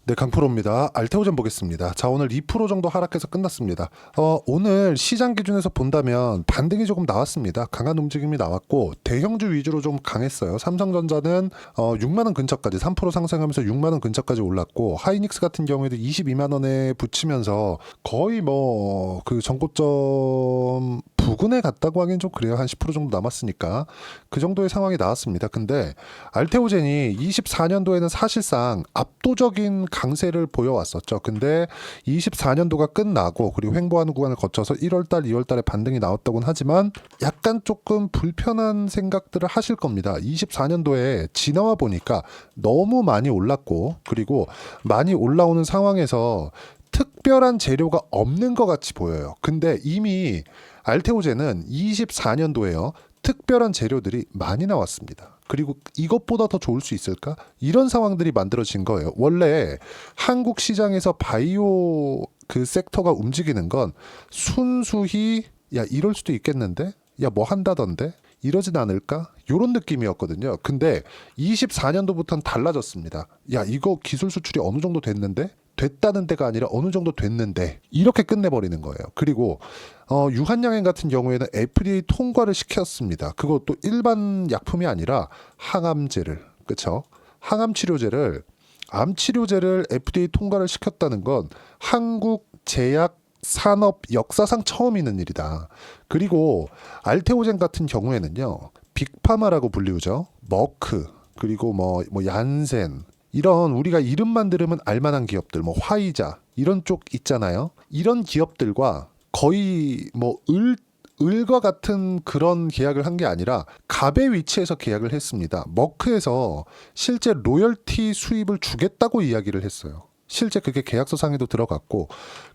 네, 강프로입니다. 알테오젠 보겠습니다. 자, 오늘 2% 정도 하락해서 끝났습니다. 오늘 시장 기준에서 본다면 반등이 조금 나왔습니다. 강한 움직임이 나왔고 대형주 위주로 좀 강했어요. 삼성전자는 6만 원 근처까지 3% 상승하면서 6만 원 근처까지 올랐고 하이닉스 같은 경우에도 22만 원에 붙이면서 거의 뭐 그 전고점 부근에 갔다고 하긴 좀 그래요. 한 10% 정도 남았으니까 그 정도의 상황이 나왔습니다. 근데 알테오젠이 24년도에는 사실상 압도적인 강세를 보여왔었죠. 근데 24년도가 끝나고 그리고 횡보하는 구간을 거쳐서 1월달, 2월달에 반등이 나왔다고는 하지만 약간 조금 불편한 생각들을 하실 겁니다. 24년도에 지나와 보니까 너무 많이 올랐고 그리고 많이 올라오는 상황에서 특별한 재료가 없는 것 같이 보여요. 근데 이미 알테오젠은 24년도에요. 특별한 재료들이 많이 나왔습니다. 그리고 이것보다 더 좋을 수 있을까? 이런 상황들이 만들어진 거예요. 원래 한국 시장에서 바이오 그 섹터가 움직이는 건 순수히 야 이럴 수도 있겠는데? 야 뭐 한다던데? 이러진 않을까? 요런 느낌이었거든요. 근데 24년도부터는 달라졌습니다. 야 이거 기술 수출이 어느 정도 됐는데? 됐다는 데가 아니라 어느 정도 됐는데 이렇게 끝내버리는 거예요. 그리고 유한양행 같은 경우에는 FDA 통과를 시켰습니다. 그것도 일반 약품이 아니라 항암제를, 그렇죠? 항암 치료제를, 암 치료제를 FDA 통과를 시켰다는 건 한국 제약 산업 역사상 처음 있는 일이다. 그리고 알테오젠 같은 경우에는요, 빅파마라고 불리우죠. 머크 그리고 뭐 얀센 이런 우리가 이름만 들으면 알만한 기업들, 뭐 화이자 이런 쪽 있잖아요. 이런 기업들과 거의 뭐 을과 같은 그런 계약을 한 게 아니라 갑의 위치에서 계약을 했습니다. 머크에서 실제 로열티 수입을 주겠다고 이야기를 했어요. 실제 그게 계약서상에도 들어갔고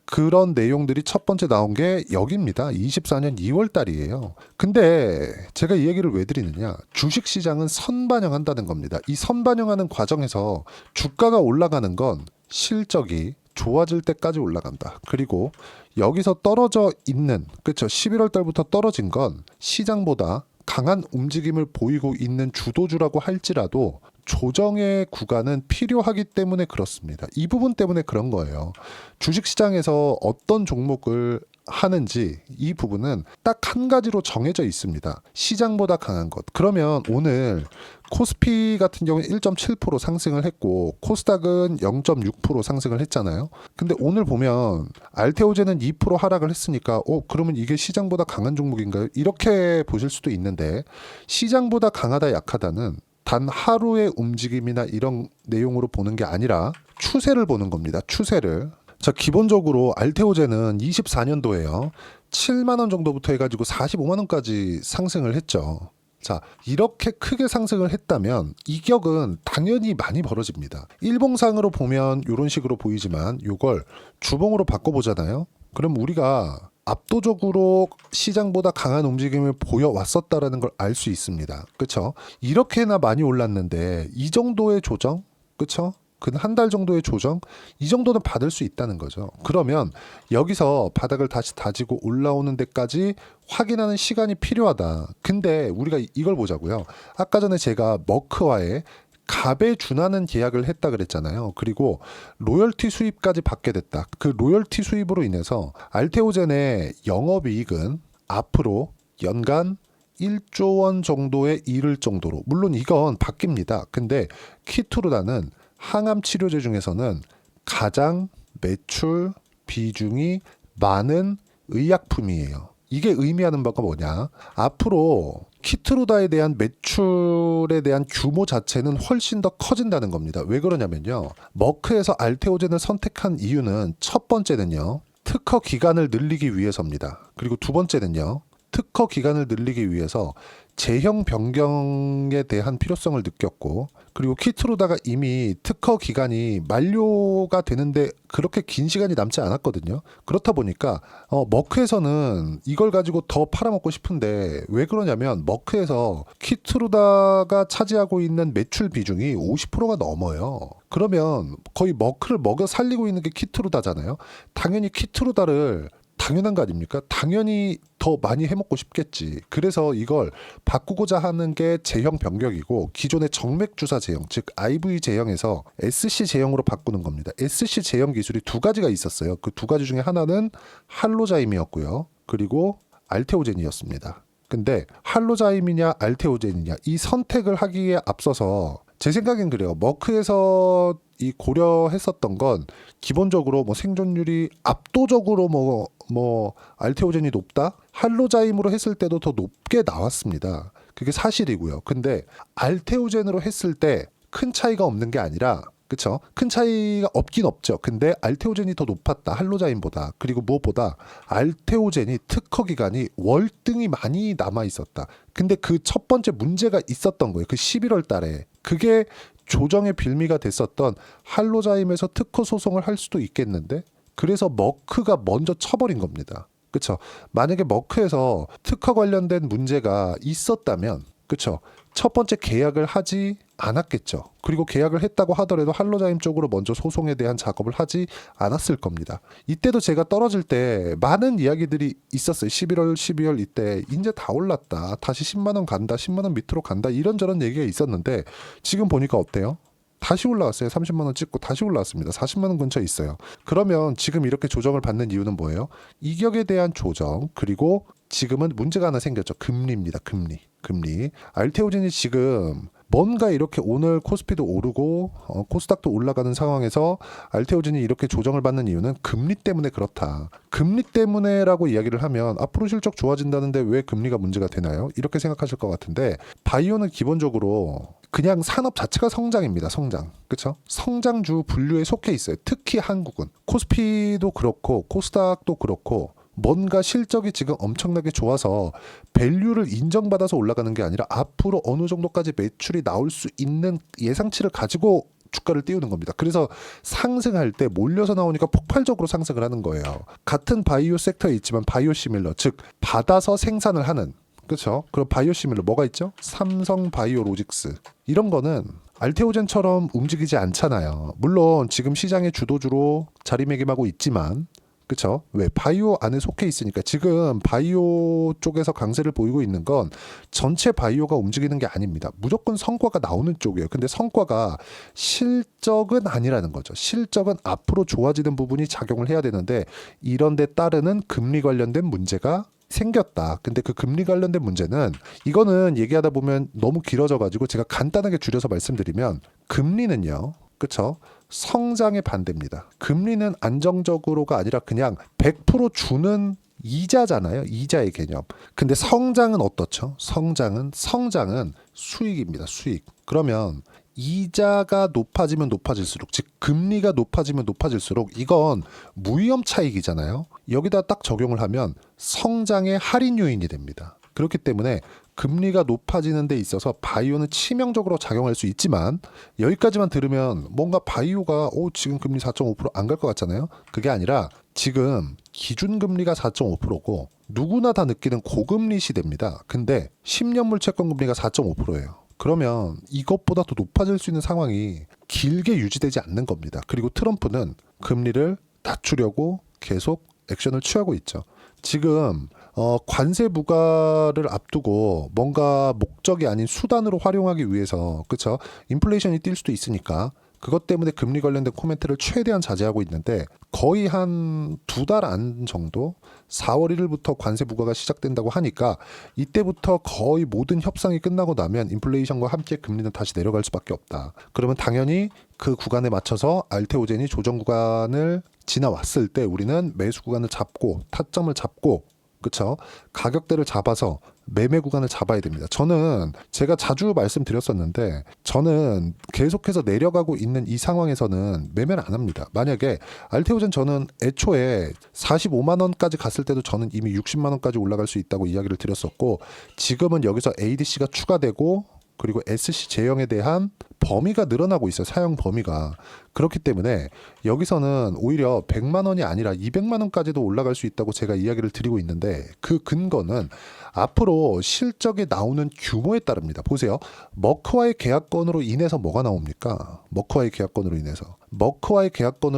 그런 내용들이 첫 번째 나온 게 여기입니다. 24년 2월 달이에요. 근데 제가 이 얘기를 왜 드리느냐? 주식시장은 선반영한다는 겁니다. 이 선반영하는 과정에서 주가가 올라가는 건 실적이 좋아질 때까지 올라간다. 그리고 여기서 떨어져 있는, 그렇죠? 11월 달부터 떨어진 건 시장보다 강한 움직임을 보이고 있는 주도주라고 할지라도 조정의 구간은 필요하기 때문에 그렇습니다. 이 부분 때문에 그런 거예요. 주식시장에서 어떤 종목을 하는지 이 부분은 딱 한 가지로 정해져 있습니다. 시장보다 강한 것. 그러면 오늘 코스피 같은 경우는 1.7% 상승을 했고 코스닥은 0.6% 상승을 했잖아요. 근데 오늘 보면 알테오젠은 2% 하락을 했으니까 그러면 이게 시장보다 강한 종목인가요? 이렇게 보실 수도 있는데 시장보다 강하다 약하다는 단 하루의 움직임이나 이런 내용으로 보는 게 아니라 추세를 보는 겁니다. 추세를. 자, 기본적으로 알테오젠은 24년도에요. 7만 원 정도부터 해가지고 45만 원까지 상승을 했죠. 자, 이렇게 크게 상승을 했다면 이격은 당연히 많이 벌어집니다. 일봉상으로 보면 이런 식으로 보이지만 이걸 주봉으로 바꿔보잖아요. 그럼 우리가 압도적으로 시장보다 강한 움직임을 보여왔었다라는 걸 알 수 있습니다. 그렇죠? 이렇게나 많이 올랐는데 이 정도의 조정, 그렇죠? 근 한 달 정도의 조정, 이 정도는 받을 수 있다는 거죠. 그러면 여기서 바닥을 다시 다지고 올라오는 데까지 확인하는 시간이 필요하다. 근데 우리가 이걸 보자고요. 아까 전에 제가 머크와의 갑에 준하는 계약을 했다 그랬잖아요. 그리고 로열티 수입까지 받게 됐다. 그 로열티 수입으로 인해서 알테오젠의 영업이익은 앞으로 연간 1조 원 정도에 이를 정도로, 물론 이건 바뀝니다. 근데 키투르다는 항암 치료제 중에서는 가장 매출 비중이 많은 의약품이에요. 이게 의미하는 바가 뭐냐? 앞으로 키트루다에 대한 매출에 대한 규모 자체는 훨씬 더 커진다는 겁니다. 왜 그러냐면요. 머크에서 알테오젠을 선택한 이유는 첫 번째는요. 특허 기간을 늘리기 위해서입니다. 그리고 두 번째는요. 특허 기간을 늘리기 위해서 제형 변경에 대한 필요성을 느꼈고 그리고 키트루다가 이미 특허 기간이 만료가 되는데 그렇게 긴 시간이 남지 않았거든요. 그렇다 보니까 머크에서는 이걸 가지고 더 팔아먹고 싶은데 왜 그러냐면 머크에서 키트루다가 차지하고 있는 매출 비중이 50%가 넘어요. 그러면 거의 머크를 먹여 살리고 있는 게 키트루다잖아요. 당연히 키트루다를 당연한 거 아닙니까? 당연히 더 더 많이 해먹고 싶겠지. 그래서 이걸 바꾸고자 하는 게 제형 변경이고 기존의 정맥 주사 제형, 즉 IV 제형에서 SC 제형으로 바꾸는 겁니다. SC 제형 기술이 두 가지가 있었어요. 그 두 가지 중에 하나는 할로자임이었고요. 그리고 알테오젠이었습니다. 근데 할로자임이냐 알테오젠이냐 이 선택을 하기에 앞서서 제 생각엔 그래요. 머크에서 이 고려했었던 건 기본적으로 뭐 생존율이 압도적으로 뭐 알테오젠이 높다? 할로자임으로 했을 때도 더 높게 나왔습니다. 그게 사실이고요. 근데 알테오젠으로 했을 때 큰 차이가 없는 게 아니라 그쵸? 큰 차이가 없긴 없죠. 근데 알테오젠이 더 높았다. 할로자임보다. 그리고 무엇보다 알테오젠이 특허 기간이 월등히 많이 남아 있었다. 근데 그 첫 번째 문제가 있었던 거예요. 그 11월 달에. 그게 조정의 빌미가 됐었던 할로자임에서 특허 소송을 할 수도 있겠는데 그래서 머크가 먼저 쳐버린 겁니다. 그쵸? 만약에 머크에서 특허 관련된 문제가 있었다면 그쵸? 첫 번째 계약을 하지 않았겠죠. 그리고 계약을 했다고 하더라도 할로자임 쪽으로 먼저 소송에 대한 작업을 하지 않았을 겁니다. 이때도 제가 떨어질 때 많은 이야기들이 있었어요. 11월, 12월 이때 이제 다 올랐다. 다시 10만 원 간다. 10만 원 밑으로 간다. 이런저런 얘기가 있었는데 지금 보니까 어때요? 다시 올라왔어요. 30만 원 찍고 다시 올라왔습니다. 40만 원 근처에 있어요. 그러면 지금 이렇게 조정을 받는 이유는 뭐예요? 이격에 대한 조정 그리고 지금은 문제가 하나 생겼죠. 금리입니다. 금리. 알테오젠이 지금 뭔가 이렇게 오늘 코스피도 오르고 코스닥도 올라가는 상황에서 알테오젠이 이렇게 조정을 받는 이유는 금리 때문에 그렇다. 금리 때문에라고 이야기를 하면 앞으로 실적 좋아진다는데 왜 금리가 문제가 되나요? 이렇게 생각하실 것 같은데 바이오는 기본적으로 그냥 산업 자체가 성장입니다. 성장. 그렇죠? 성장주 분류에 속해 있어요. 특히 한국은. 코스피도 그렇고 코스닥도 그렇고 뭔가 실적이 지금 엄청나게 좋아서 밸류를 인정받아서 올라가는 게 아니라 앞으로 어느 정도까지 매출이 나올 수 있는 예상치를 가지고 주가를 띄우는 겁니다. 그래서 상승할 때 몰려서 나오니까 폭발적으로 상승을 하는 거예요. 같은 바이오 섹터에 있지만 바이오 시밀러, 즉 받아서 생산을 하는 그렇죠? 그럼 바이오 시밀러 뭐가 있죠? 삼성 바이오로직스 이런 거는 알테오젠처럼 움직이지 않잖아요. 물론 지금 시장의 주도주로 자리매김하고 있지만 그쵸? 왜? 바이오 안에 속해 있으니까 지금 바이오 쪽에서 강세를 보이고 있는 건 전체 바이오가 움직이는 게 아닙니다. 무조건 성과가 나오는 쪽이에요. 근데 성과가 실적은 아니라는 거죠. 실적은 앞으로 좋아지는 부분이 작용을 해야 되는데 이런 데 따르는 금리 관련된 문제가 생겼다. 근데 그 금리 관련된 문제는 이거는 얘기하다 보면 너무 길어져 가지고 제가 간단하게 줄여서 말씀드리면 금리는요. 그쵸? 성장의 반대입니다. 금리는 안정적으로가 아니라 그냥 100% 주는 이자잖아요. 이자의 개념. 근데 성장은 어떻죠? 성장은 수익입니다. 수익. 그러면 이자가 높아지면 높아질수록 즉 금리가 높아지면 높아질수록 이건 무위험 차익이잖아요. 여기다 딱 적용을 하면 성장의 할인 요인이 됩니다. 그렇기 때문에 금리가 높아지는 데 있어서 바이오는 치명적으로 작용할 수 있지만 여기까지만 들으면 뭔가 바이오가 지금 금리 4.5% 안 갈 것 같잖아요. 그게 아니라 지금 기준금리가 4.5%고 누구나 다 느끼는 고금리 시대입니다. 근데 10년물 채권 금리가 4.5%예요. 그러면 이것보다 더 높아질 수 있는 상황이 길게 유지되지 않는 겁니다. 그리고 트럼프는 금리를 낮추려고 계속 액션을 취하고 있죠. 지금 관세 부과를 앞두고 뭔가 목적이 아닌 수단으로 활용하기 위해서 그렇죠? 인플레이션이 뛸 수도 있으니까 그것 때문에 금리 관련된 코멘트를 최대한 자제하고 있는데 거의 한 2달 안 정도 4월 1일부터 관세 부과가 시작된다고 하니까 이때부터 거의 모든 협상이 끝나고 나면 인플레이션과 함께 금리는 다시 내려갈 수밖에 없다. 그러면 당연히 그 구간에 맞춰서 알테오젠이 조정 구간을 지나왔을 때 우리는 매수 구간을 잡고 타점을 잡고 그쵸? 가격대를 잡아서 매매 구간을 잡아야 됩니다. 저는 제가 자주 말씀드렸었는데 저는 계속해서 내려가고 있는 이 상황에서는 매매를 안 합니다. 만약에 알테오젠 저는 애초에 45만 원까지 갔을 때도 저는 이미 60만 원까지 올라갈 수 있다고 이야기를 드렸었고 지금은 여기서 ADC가 추가되고 그리고 SC 제형에 대한 범위가 늘어나고 있어요. 사용 범위가. 그렇기 때문에 여기서는 오히려 100만 원이 아니라 200만 원까지도 올라갈 수 있다고 제가 이야기를 드리고 있는데 그 근거는 앞으로 실적이 나오는 규모에 따릅니다. 보세요. 머크와의 계약건으로 인해서 뭐가 나옵니까? 머크와의 계약건으로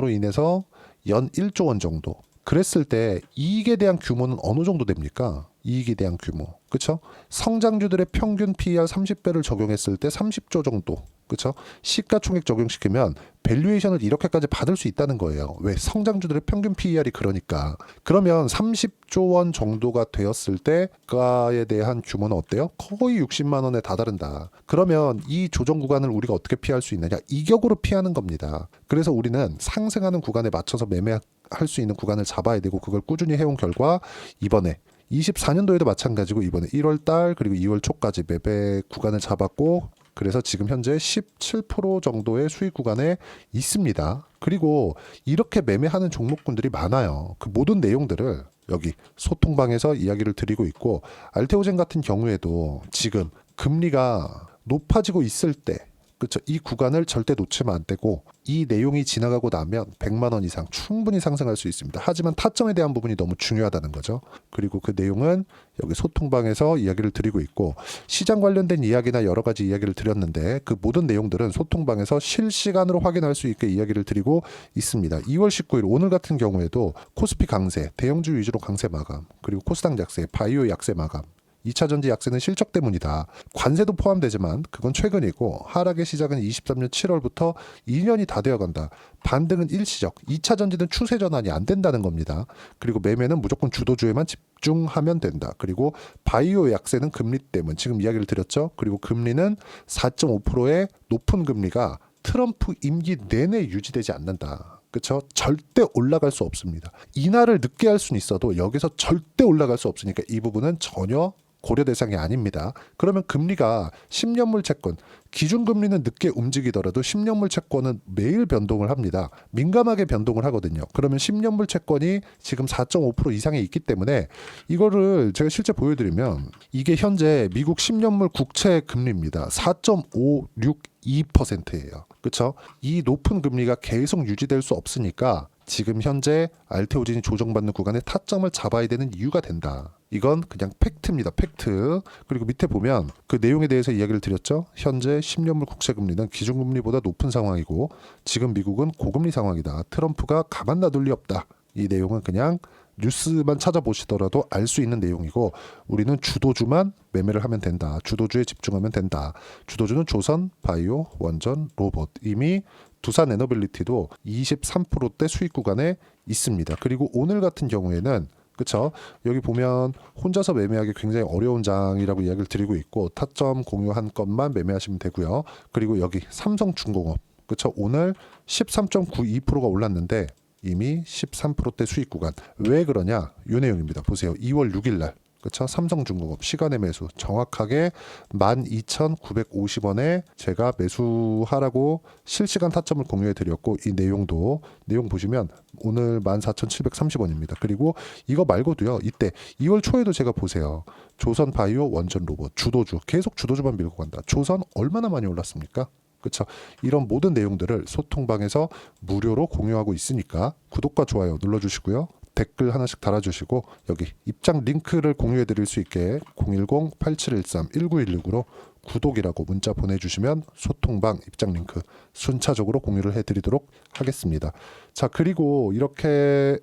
인해서 연 1조 원 정도. 그랬을 때 이익에 대한 규모는 어느 정도 됩니까? 이익에 대한 규모, 그쵸? 성장주들의 평균 PER 30배를 적용했을 때 30조 정도, 그쵸? 시가총액 적용시키면 밸류에이션을 이렇게까지 받을 수 있다는 거예요. 왜? 성장주들의 평균 PER이 그러니까. 그러면 30조 원 정도가 되었을 때가에 대한 규모는 어때요? 거의 60만 원에 다다른다. 그러면 이 조정 구간을 우리가 어떻게 피할 수 있느냐? 이격으로 피하는 겁니다. 그래서 우리는 상승하는 구간에 맞춰서 매매할 수 있는 구간을 잡아야 되고, 그걸 꾸준히 해온 결과 이번에 24년도에도 마찬가지고 이번에 1월 달 그리고 2월 초까지 매매 구간을 잡았고, 그래서 지금 현재 17% 정도의 수익 구간에 있습니다. 그리고 이렇게 매매하는 종목군들이 많아요. 그 모든 내용들을 여기 소통방에서 이야기를 드리고 있고, 알테오젠 같은 경우에도 지금 금리가 높아지고 있을 때, 그렇죠, 이 구간을 절대 놓치면 안 되고, 이 내용이 지나가고 나면 100만 원 이상 충분히 상승할 수 있습니다. 하지만 타점에 대한 부분이 너무 중요하다는 거죠. 그리고 그 내용은 여기 소통방에서 이야기를 드리고 있고, 시장 관련된 이야기나 여러 가지 이야기를 드렸는데 그 모든 내용들은 소통방에서 실시간으로 확인할 수 있게 이야기를 드리고 있습니다. 2월 19일 오늘 같은 경우에도 코스피 강세, 대형주 위주로 강세 마감, 그리고 코스닥 약세, 바이오 약세 마감, 2차전지 약세는 실적 때문이다. 관세도 포함되지만 그건 최근이고, 하락의 시작은 23년 7월부터 2년이 다 되어간다. 반등은 일시적, 2차전지는 추세 전환이 안 된다는 겁니다. 그리고 매매는 무조건 주도주에만 집중하면 된다. 그리고 바이오 약세는 금리 때문, 지금 이야기를 드렸죠. 그리고 금리는 4.5%의 높은 금리가 트럼프 임기 내내 유지되지 않는다. 그렇죠? 절대 올라갈 수 없습니다. 인하를 늦게 할 수는 있어도 여기서 절대 올라갈 수 없으니까 이 부분은 전혀 고려 대상이 아닙니다. 그러면 금리가 10년물 채권, 기준금리는 늦게 움직이더라도 10년물 채권은 매일 변동을 합니다. 민감하게 변동을 하거든요. 그러면 10년물 채권이 지금 4.5% 이상에 있기 때문에, 이거를 제가 실제 보여드리면 이게 현재 미국 10년물 국채 금리입니다. 4.562%예요. 그렇죠? 이 높은 금리가 계속 유지될 수 없으니까 지금 현재 알테오젠이 조정받는 구간에 타점을 잡아야 되는 이유가 된다. 이건 그냥 팩트입니다. 팩트. 그리고 밑에 보면 그 내용에 대해서 이야기를 드렸죠. 현재 10년물 국채 금리는 기준금리보다 높은 상황이고 지금 미국은 고금리 상황이다. 트럼프가 가만 놔둘 리 없다. 이 내용은 그냥 뉴스만 찾아보시더라도 알 수 있는 내용이고, 우리는 주도주만 매매를 하면 된다. 주도주에 집중하면 된다. 주도주는 조선, 바이오, 원전, 로봇. 이미 두산 에너빌리티도 23%대 수익 구간에 있습니다. 그리고 오늘 같은 경우에는, 그쵸, 여기 보면 혼자서 매매하기 굉장히 어려운 장이라고 이야기를 드리고 있고, 타점 공유한 것만 매매하시면 되고요. 그리고 여기 삼성중공업, 그쵸, 오늘 13.92%가 올랐는데 이미 13%대 수익 구간. 왜 그러냐? 이 내용입니다. 보세요. 2월 6일 날, 그렇죠? 삼성중공업 시간의 매수 정확하게 12,950원에 제가 매수하라고 실시간 타점을 공유해 드렸고, 이 내용도 내용 보시면 오늘 14,730원입니다. 그리고 이거 말고도요, 이때 2월 초에도 제가 보세요. 조선 바이오, 원전 로봇, 주도주 계속 주도주만 밀고 간다. 조선 얼마나 많이 올랐습니까? 그렇죠. 이런 모든 내용들을 소통방에서 무료로 공유하고 있으니까 구독과 좋아요 눌러주시고요. 댓글 하나씩 달아주시고, 여기 입장 링크를 공유해 드릴 수 있게 010-8713-1916으로 구독이라고 문자 보내주시면 소통방 입장 링크 순차적으로 공유를 해드리도록 하겠습니다. 자, 그리고 이렇게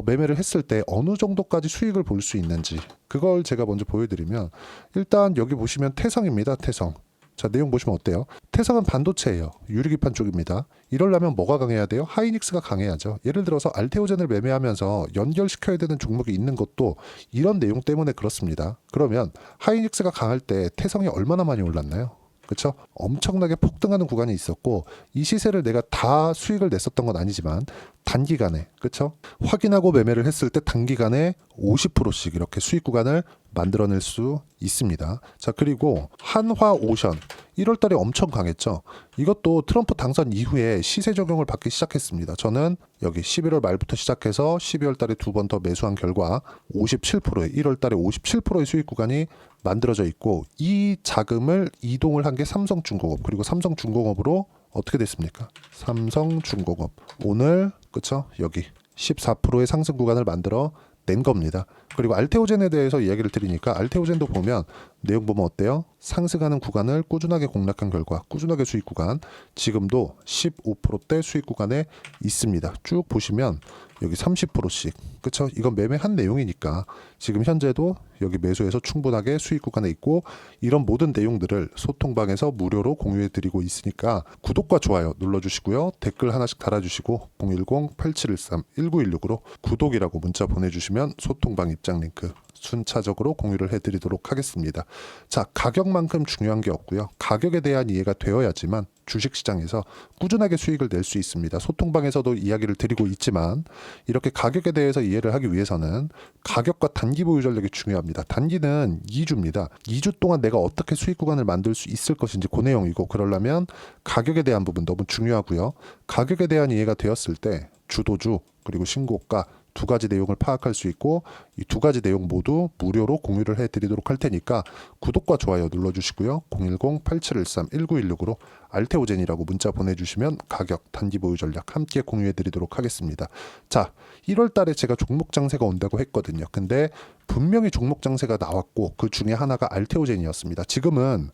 매매를 했을 때 어느 정도까지 수익을 볼 수 있는지, 그걸 제가 먼저 보여드리면, 일단 여기 보시면 태성입니다. 태성. 자, 내용 보시면 어때요? 태성은 반도체예요. 유리기판 쪽입니다. 이러려면 뭐가 강해야 돼요? 하이닉스가 강해야죠. 예를 들어서 알테오젠을 매매하면서 연결시켜야 되는 종목이 있는 것도 이런 내용 때문에 그렇습니다. 그러면 하이닉스가 강할 때 태성이 얼마나 많이 올랐나요? 그렇죠? 엄청나게 폭등하는 구간이 있었고, 이 시세를 내가 다 수익을 냈었던 건 아니지만 단기간에, 그렇죠? 확인하고 매매를 했을 때 단기간에 50%씩 이렇게 수익 구간을 만들어낼 수 있습니다. 자, 그리고 한화오션 1월 달에 엄청 강했죠. 이것도 트럼프 당선 이후에 시세 적용을 받기 시작했습니다. 저는 여기 11월 말부터 시작해서 12월 달에 두 번 더 매수한 결과 57%의 1월 달에 57%의 수익 구간이 만들어져 있고, 이 자금을 이동을 한 게 삼성중공업, 그리고 삼성중공업으로 어떻게 됐습니까? 삼성중공업 오늘, 그쵸, 여기 14%의 상승 구간을 만들어 낸 겁니다. 그리고 알테오젠에 대해서 이야기를 드리니까, 알테오젠도 보면 내용 보면 어때요? 상승하는 구간을 꾸준하게 공략한 결과 꾸준하게 수익 구간, 지금도 15%대 수익 구간에 있습니다. 쭉 보시면 여기 30%씩, 그쵸? 이건 매매한 내용이니까 지금 현재도 여기 매수해서 충분하게 수익 구간에 있고 이런 모든 내용들을 소통방에서 무료로 공유해 드리고 있으니까 구독과 좋아요 눌러주시고요. 댓글 하나씩 달아주시고 010-8713-1916으로 구독이라고 문자 보내주시면 소통방 입장 링크 순차적으로 공유를 해드리도록 하겠습니다. 자, 가격만큼 중요한 게 없고요. 가격에 대한 이해가 되어야지만 주식시장에서 꾸준하게 수익을 낼 수 있습니다. 소통방에서도 이야기를 드리고 있지만 이렇게 가격에 대해서 이해를 하기 위해서는 가격과 단기 보유 전략이 중요합니다. 단기는 2주입니다. 2주 동안 내가 어떻게 수익 구간을 만들 수 있을 것인지 그 내용이고, 그러려면 가격에 대한 부분 너무 중요하고요. 가격에 대한 이해가 되었을 때 주도주 그리고 신고가 두 가지 내용을 파악할 수 있고, 이 두 가지 내용 모두 무료로 공유를 해드리도록 할 테니까 구독과 좋아요 눌러주시고요. 010-8713-1916으로 알테오젠이라고 문자 보내주시면 가격, 단기 보유 전략 함께 공유해드리도록 하겠습니다. 자, 1월 달에 제가 종목 장세가 온다고 했거든요. 근데 분명히 종목 장세가 나왔고 그 중에 하나가 알테오젠이었습니다. 지금은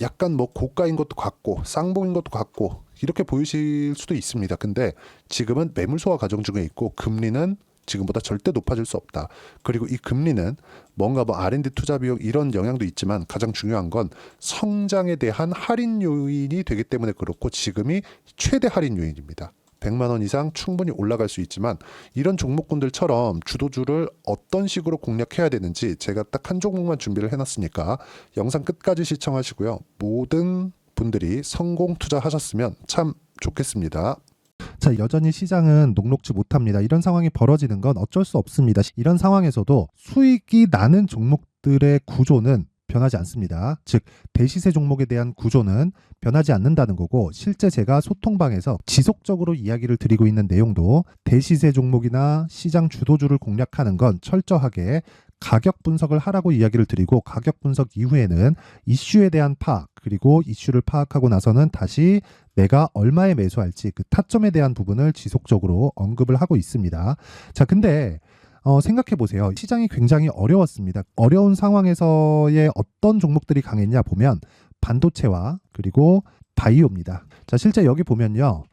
약간 뭐 고가인 것도 같고 쌍봉인 것도 같고 이렇게 보이실 수도 있습니다. 근데 지금은 매물 소화 과정 중에 있고 금리는 지금보다 절대 높아질 수 없다. 그리고 이 금리는 뭔가 뭐 R&D 투자 비용 이런 영향도 있지만 가장 중요한 건 성장에 대한 할인 요인이 되기 때문에 그렇고 지금이 최대 할인 요인입니다. 100만 원 이상 충분히 올라갈 수 있지만 이런 종목군들처럼 주도주를 어떤 식으로 공략해야 되는지 제가 딱 한 종목만 준비를 해놨으니까 영상 끝까지 시청하시고요. 모든 분들이 성공 투자하셨으면 참 좋겠습니다. 자, 여전히 시장은 녹록지 못합니다. 이런 상황이 벌어지는 건 어쩔 수 없습니다. 이런 상황에서도 수익이 나는 종목들의 구조는 변하지 않습니다. 즉, 대시세 종목에 대한 구조는 변하지 않는다는 거고, 실제 제가 소통방에서 지속적으로 이야기를 드리고 있는 내용도 대시세 종목이나 시장 주도주를 공략하는 건 철저하게 가격 분석을 하라고 이야기를 드리고, 가격 분석 이후에는 이슈에 대한 파악, 그리고 이슈를 파악하고 나서는 다시 내가 얼마에 매수할지 그 타점에 대한 부분을 지속적으로 언급을 하고 있습니다. 자, 근데 생각해 보세요. 시장이 굉장히 어려웠습니다. 어려운 상황에서의 어떤 종목들이 강했냐 보면 반도체와 그리고 바이오입니다. 자, 실제 여기 보면요.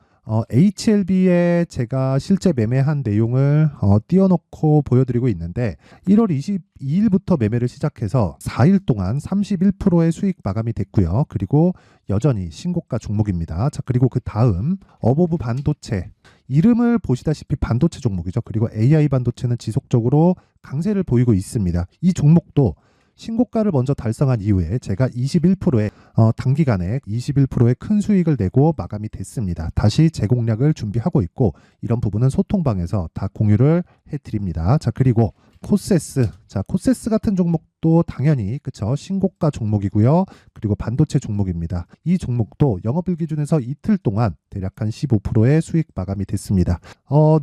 HLB에 제가 실제 매매한 내용을 띄워놓고 보여드리고 있는데 1월 22일부터 매매를 시작해서 4일 동안 31%의 수익 마감이 됐고요. 그리고 여전히 신고가 종목입니다. 자, 그리고 그 다음 어보브 반도체, 이름을 보시다시피 반도체 종목이죠. 그리고 AI 반도체는 지속적으로 강세를 보이고 있습니다. 이 종목도 신고가를 먼저 달성한 이후에 제가 21%의 단기간에 21%의 큰 수익을 내고 마감이 됐습니다. 다시 재공략을 준비하고 있고 이런 부분은 소통방에서 다 공유를 해드립니다. 자, 그리고 코세스. 자, 코세스 같은 종목도 당연히 그쵸, 신고가 종목이고요. 그리고 반도체 종목입니다. 이 종목도 영업일 기준에서 이틀 동안 대략 한 15%의 수익 마감이 됐습니다.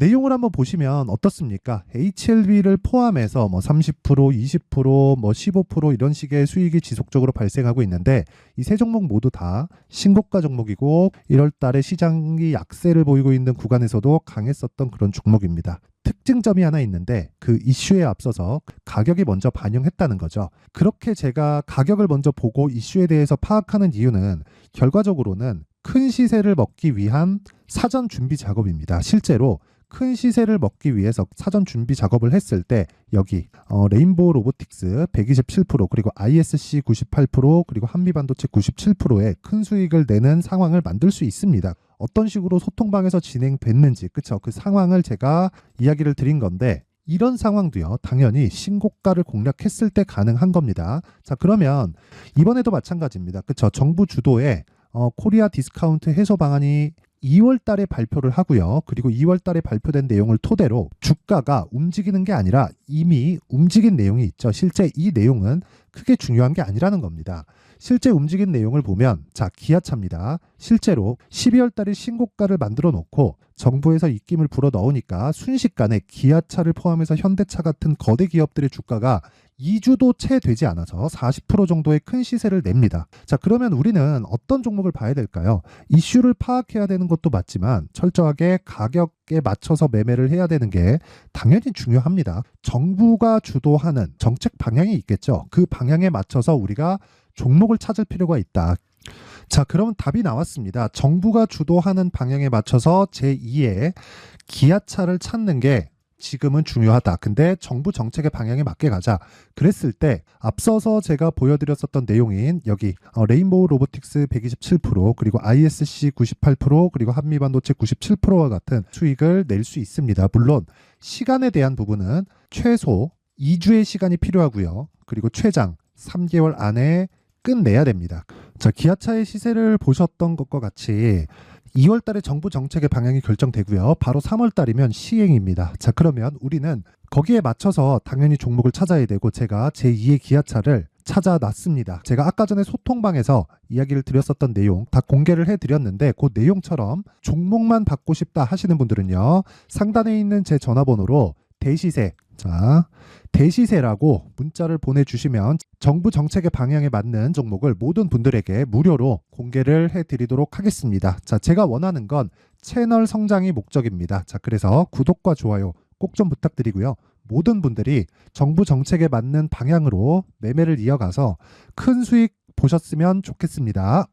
내용을 한번 보시면 어떻습니까? HLB를 포함해서 뭐 30%, 20%, 뭐 15% 이런 식의 수익이 지속적으로 발생하고 있는데 이 세 종목 모두 다 신고가 종목이고 1월 달에 시장이 약세를 보이고 있는 구간에서도 강했었던 그런 종목입니다. 특징점이 하나 있는데 그 이슈에 앞서서 가격이 먼저 반영했다는 거죠. 그렇게 제가 가격을 먼저 보고 이슈에 대해서 파악하는 이유는 결과적으로는 큰 시세를 먹기 위한 사전 준비 작업입니다. 실제로 큰 시세를 먹기 위해서 사전 준비 작업을 했을 때 여기 레인보우 로보틱스 127% 그리고 ISC 98% 그리고 한미반도체 97%의 큰 수익을 내는 상황을 만들 수 있습니다. 어떤 식으로 소통방에서 진행됐는지 그쵸? 그 상황을 제가 이야기를 드린 건데 이런 상황도요 당연히 신고가를 공략했을 때 가능한 겁니다. 자, 그러면 이번에도 마찬가지입니다. 그쵸? 정부 주도의 코리아 디스카운트 해소 방안이 2월 달에 발표를 하고요. 그리고 2월 달에 발표된 내용을 토대로 주가가 움직이는 게 아니라 이미 움직인 내용이 있죠. 실제 이 내용은 크게 중요한 게 아니라는 겁니다. 실제 움직인 내용을 보면 자, 기아차입니다. 실제로 12월 달에 신고가를 만들어 놓고 정부에서 입김을 불어 넣으니까 순식간에 기아차를 포함해서 현대차 같은 거대 기업들의 주가가 2주도 채 되지 않아서 40% 정도의 큰 시세를 냅니다. 자, 그러면 우리는 어떤 종목을 봐야 될까요? 이슈를 파악해야 되는 것도 맞지만 철저하게 가격에 맞춰서 매매를 해야 되는 게 당연히 중요합니다. 정부가 주도하는 정책 방향이 있겠죠. 그 방향에 맞춰서 우리가 종목을 찾을 필요가 있다. 자, 그러면 답이 나왔습니다. 정부가 주도하는 방향에 맞춰서 제2의 기아차를 찾는 게 지금은 중요하다. 근데 정부 정책의 방향에 맞게 가자. 그랬을 때 앞서서 제가 보여드렸었던 내용인 여기 레인보우 로보틱스 127% 그리고 ISC 98% 그리고 한미반도체 97%와 같은 수익을 낼 수 있습니다. 물론 시간에 대한 부분은 최소 2주의 시간이 필요하고요. 그리고 최장 3개월 안에 끝내야 됩니다. 자, 기아차의 시세를 보셨던 것과 같이 2월 달에 정부 정책의 방향이 결정되고요. 바로 3월 달이면 시행입니다. 자, 그러면 우리는 거기에 맞춰서 당연히 종목을 찾아야 되고 제가 제2의 기아차를 찾아놨습니다. 제가 아까 전에 소통방에서 이야기를 드렸었던 내용 다 공개를 해드렸는데 그 내용처럼 종목만 받고 싶다 하시는 분들은요. 상단에 있는 제 전화번호로 대시세, 자, 대시세라고 문자를 보내주시면 정부 정책의 방향에 맞는 종목을 모든 분들에게 무료로 공개를 해드리도록 하겠습니다. 자, 제가 원하는 건 채널 성장이 목적입니다. 자, 그래서 구독과 좋아요 꼭 좀 부탁드리고요. 모든 분들이 정부 정책에 맞는 방향으로 매매를 이어가서 큰 수익 보셨으면 좋겠습니다.